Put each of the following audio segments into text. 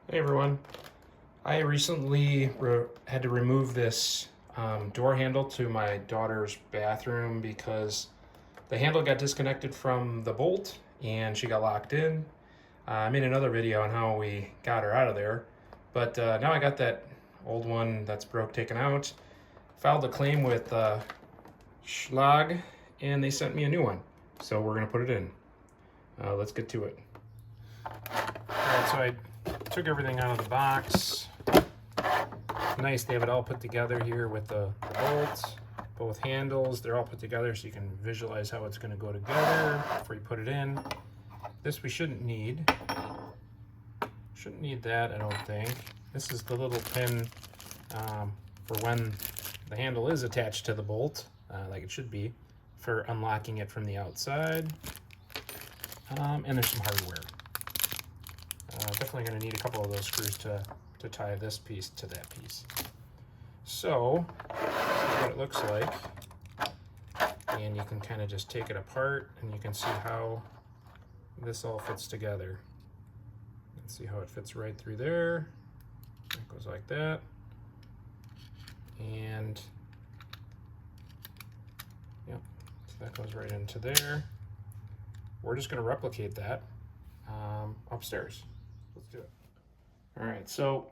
Hey everyone. I recently had to remove this door handle to my daughter's bathroom because the handle got disconnected from the bolt and she got locked in. I made another video on how we got her out of there, but now I got that old one that's broke taken out. Filed a claim with Schlage and they sent me a new one. So we're gonna put it in. Let's get to it. Alright, so I took everything out of the box. Nice, they have it all put together here with the bolts, both handles. They're all put together so you can visualize how it's going to go together before you put it in. This we shouldn't need. Shouldn't need that, I don't think. This is the little pin for when the handle is attached to the bolt, like it should be, for unlocking it from the outside. And there's some hardware. Definitely going to need a couple of those screws to tie this piece to that piece. So, this is what it looks like. And you can kind of just take it apart and you can see how this all fits together. Let's see how it fits right through there. It goes like that. And, yep, so that goes right into there. We're just going to replicate that upstairs. Let's do it. All right, so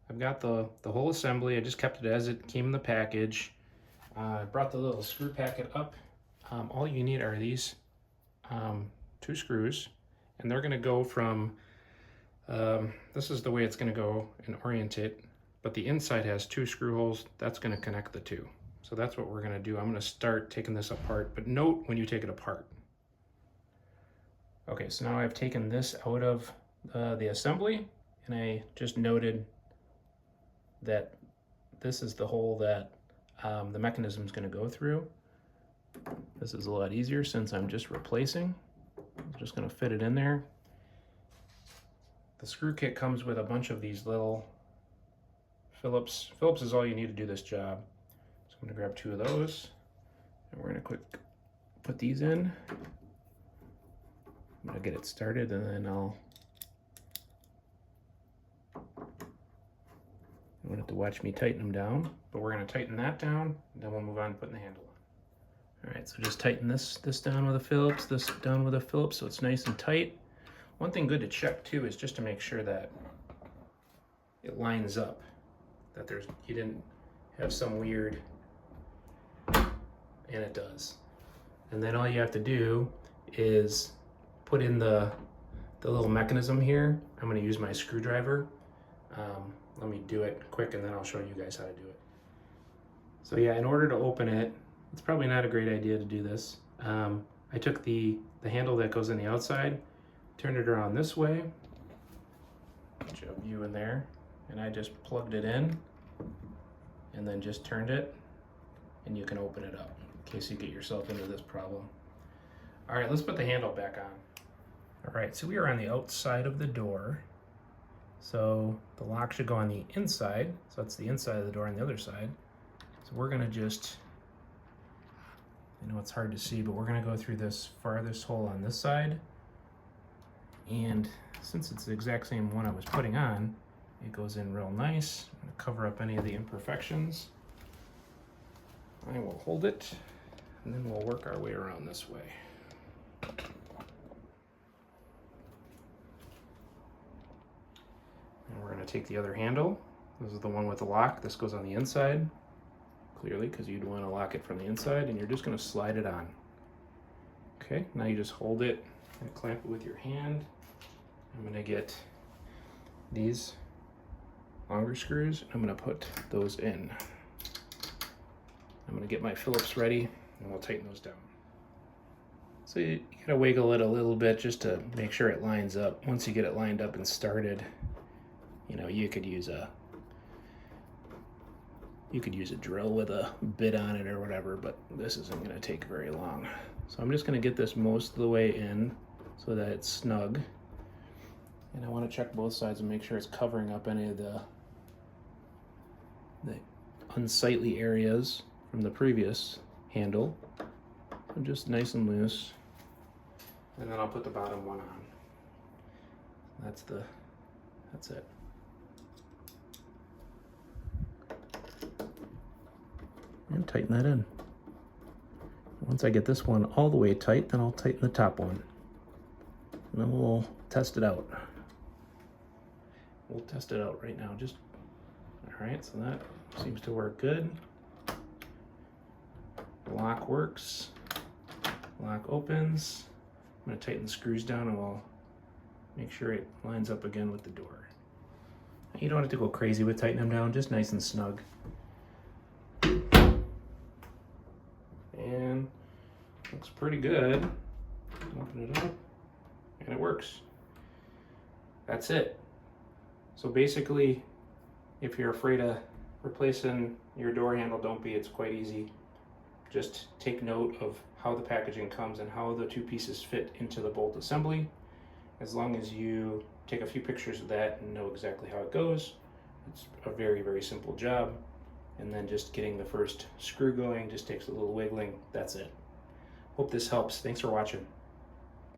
I've got the whole assembly. I just kept it as it came in the package. I brought the little screw packet up. All you need are these two screws, and they're going to go from, this is the way it's going to go and orient it, but the inside has two screw holes. That's going to connect the two. So that's what we're going to do. I'm going to start taking this apart, but note when you take it apart. Okay, so now I've taken this out of the assembly, and I just noted that this is the hole that the mechanism is going to go through. This is a lot easier since I'm just replacing. I'm just going to fit it in there. The screw kit comes with a bunch of these little Phillips. Phillips is all you need to do this job. So I'm going to grab two of those, and we're going to put these in. I'm going to get it started, and then I'm going to have to watch me tighten them down, but we're going to tighten that down, and then we'll move on to putting the handle on. All right, so just tighten this down with a Phillips, this down with a Phillips, so it's nice and tight. One thing good to check too is just to make sure that it lines up, that you didn't have some weird, and it does. And then all you have to do is put in the little mechanism here. I'm going to use my screwdriver. Let me do it quick and then I'll show you guys how to do it. So yeah, in order to open it, it's probably not a great idea to do this. I took the handle that goes in the outside, turned it around this way, shove you in there, and I just plugged it in and then just turned it, and you can open it up in case you get yourself into this problem. All right, let's put the handle back on. All right, so we are on the outside of the door. So the lock should go on the inside. So that's the inside of the door on the other side. So we're gonna just, I know it's hard to see, but we're gonna go through this farthest hole on this side. And since it's the exact same one I was putting on, it goes in real nice. I'm gonna cover up any of the imperfections. I will hold it, and then we'll work our way around this way. And we're going to take the other handle. This is the one with the lock. This goes on the inside, clearly, because you'd want to lock it from the inside, and you're just going to slide it on. Okay, now you just hold it and clamp it with your hand. I'm going to get these longer screws, and I'm going to put those in. I'm going to get my Phillips ready, and we'll tighten those down. So you got to wiggle it a little bit just to make sure it lines up. Once you get it lined up and started, you know, you could use a drill with a bit on it or whatever, but this isn't going to take very long. So I'm just going to get this most of the way in so that it's snug. And I want to check both sides and make sure it's covering up any of the unsightly areas from the previous handle. So just nice and loose. And then I'll put the bottom one on. That's it. tighten that in. Once I get this one all the way tight, then I'll tighten the top one. And then we'll test it out. We'll test it out right now. Just, all right, so that seems to work good. The lock works. Lock opens. I'm gonna tighten the screws down and we'll make sure it lines up again with the door. You don't have to go crazy with tightening them down, just nice and snug. And looks pretty good. Open it up, and it works. That's it. So basically, if you're afraid of replacing your door handle, don't be, it's quite easy. Just take note of how the packaging comes and how the two pieces fit into the bolt assembly. As long as you take a few pictures of that and know exactly how it goes, it's a very, very simple job. And then just getting the first screw going just takes a little wiggling. That's it. Hope this helps. Thanks for watching.